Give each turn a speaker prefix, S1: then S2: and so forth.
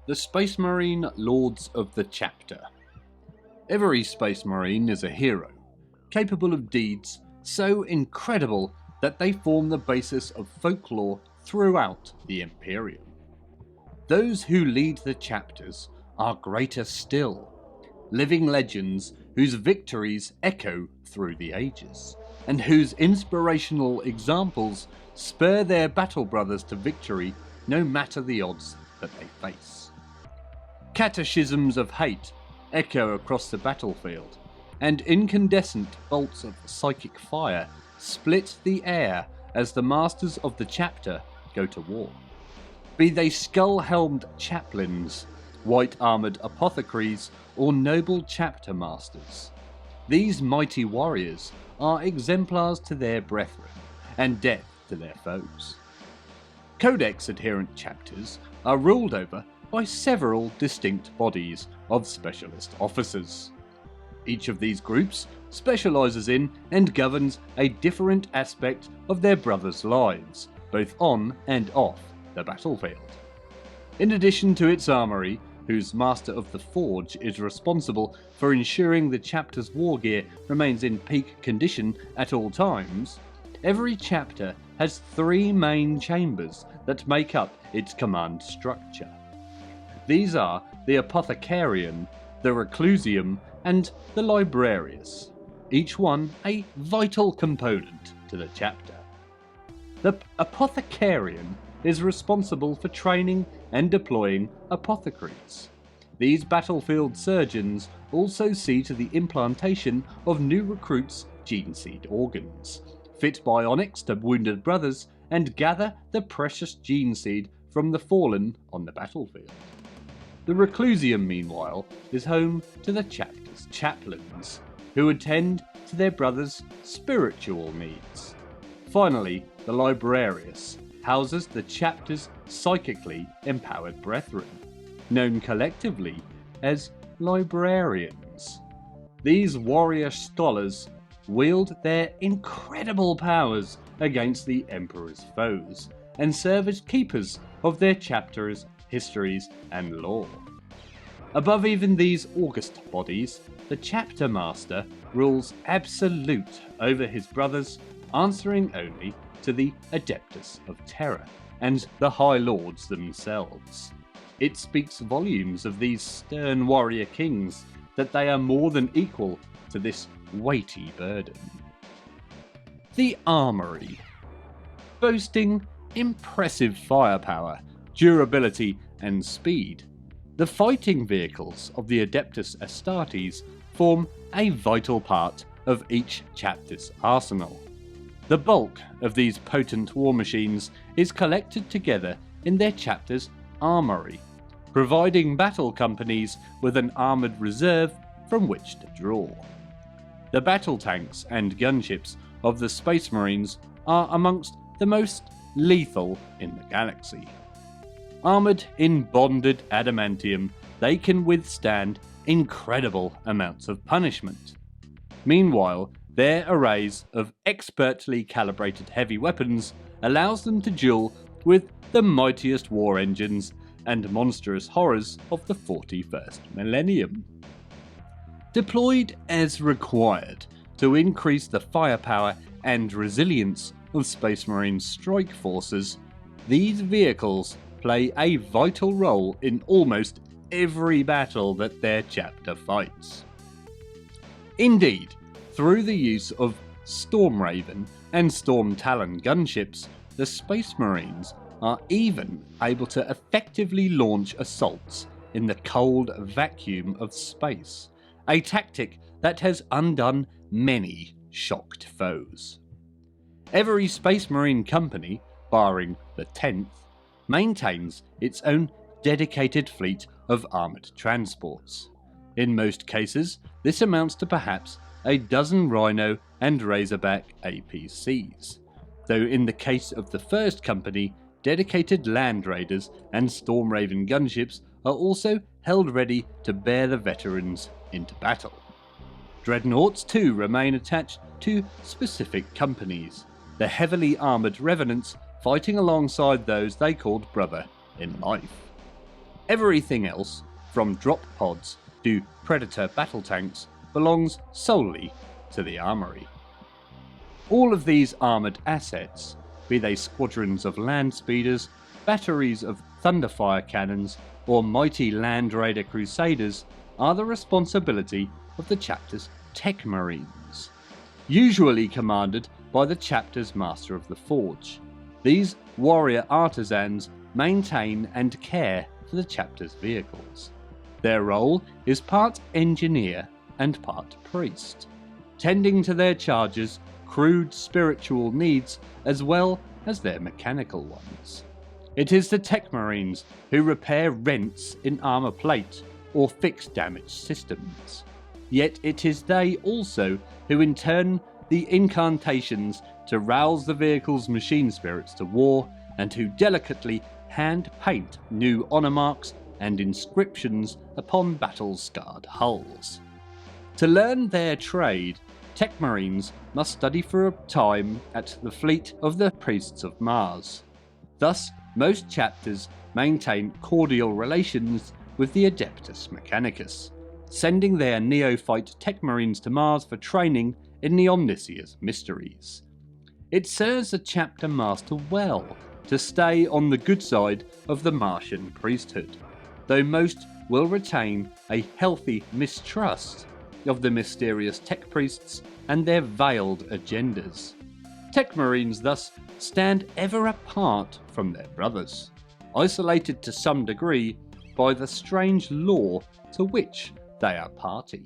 S1: The Space Marine Lords of the Chapter. Every Space Marine is a hero, capable of deeds so incredible that they form the basis of folklore throughout the Imperium. Those who lead the chapters are greater still, living legends whose victories echo through the ages, and whose inspirational examples spur their battle brothers to victory no matter the odds that they face. Catechisms of hate echo across the battlefield, and incandescent bolts of psychic fire split the air as the masters of the chapter go to war. Be they skull-helmed chaplains, white-armoured apothecaries, or noble chapter masters, these mighty warriors are exemplars to their brethren, and death to their foes. Codex-adherent chapters are ruled over by several distinct bodies of specialist officers. Each of these groups specialises in and governs a different aspect of their brothers' lives, both on and off the battlefield. In addition to its armoury, whose Master of the Forge is responsible for ensuring the chapter's war gear remains in peak condition at all times, every chapter has three main chambers that make up its command structure. These are the Apothecarium, the Reclusium, and the Librarius, each one a vital component to the chapter. The Apothecarium is responsible for training and deploying apothecaries. These battlefield surgeons also see to the implantation of new recruits' gene seed organs, fit bionics to wounded brothers, and gather the precious gene seed from the fallen on the battlefield. The Reclusium, meanwhile, is home to the chapter's chaplains, who attend to their brothers' spiritual needs. Finally, the Librarius houses the chapter's psychically empowered brethren, known collectively as librarians. These warrior scholars wield their incredible powers against the Emperor's foes, and serve as keepers of their chapters' histories and lore. Above even these august bodies, the chapter master rules absolute over his brothers, answering only to the Adeptus of Terror and the High Lords themselves. It speaks volumes of these stern warrior kings that they are more than equal to this weighty burden. The Armoury. Boasting impressive firepower, durability, and speed, the fighting vehicles of the Adeptus Astartes form a vital part of each chapter's arsenal. The bulk of these potent war machines is collected together in their chapter's armoury, providing battle companies with an armoured reserve from which to draw. The battle tanks and gunships of the Space Marines are amongst the most lethal in the galaxy. Armoured in bonded adamantium, they can withstand incredible amounts of punishment. Meanwhile, their arrays of expertly calibrated heavy weapons allows them to duel with the mightiest war engines and monstrous horrors of the 41st millennium. Deployed as required to increase the firepower and resilience of Space Marine strike forces, these vehicles play a vital role in almost every battle that their chapter fights. Indeed, through the use of Storm Raven and Storm Talon gunships, the Space Marines are even able to effectively launch assaults in the cold vacuum of space, a tactic that has undone many shocked foes. Every Space Marine company, barring the 10th, maintains its own dedicated fleet of armoured transports. In most cases, this amounts to perhaps a dozen Rhino and Razorback APCs, though in the case of the first company, dedicated Land Raiders and Storm Raven gunships are also held ready to bear the veterans into battle. Dreadnoughts too remain attached to specific companies, the heavily armoured Revenants fighting alongside those they called brother in life. Everything else, from drop pods to Predator battle tanks, belongs solely to the Armoury. All of these armoured assets, be they squadrons of land speeders, batteries of Thunderfire cannons, or mighty Land Raider Crusaders, are the responsibility of the chapter's Tech Marines, usually commanded by the chapter's Master of the Forge. These warrior artisans maintain and care for the chapter's vehicles. Their role is part engineer and part priest, tending to their charges' crude spiritual needs as well as their mechanical ones. It is the Tech Marines who repair rents in armour plate or fix damaged systems. Yet it is they also who intern the incantations to rouse the vehicle's machine spirits to war, and who delicately hand paint new honour marks and inscriptions upon battle-scarred hulls. To learn their trade, Tech Marines must study for a time at the fleet of the Priests of Mars. Thus, most chapters maintain cordial relations with the Adeptus Mechanicus, sending their neophyte Tech Marines to Mars for training in the Omnissiah's mysteries. It serves a chapter master well to stay on the good side of the Martian priesthood, though most will retain a healthy mistrust of the mysterious tech priests and their veiled agendas. Tech Marines thus stand ever apart from their brothers, isolated to some degree by the strange law to which they are party.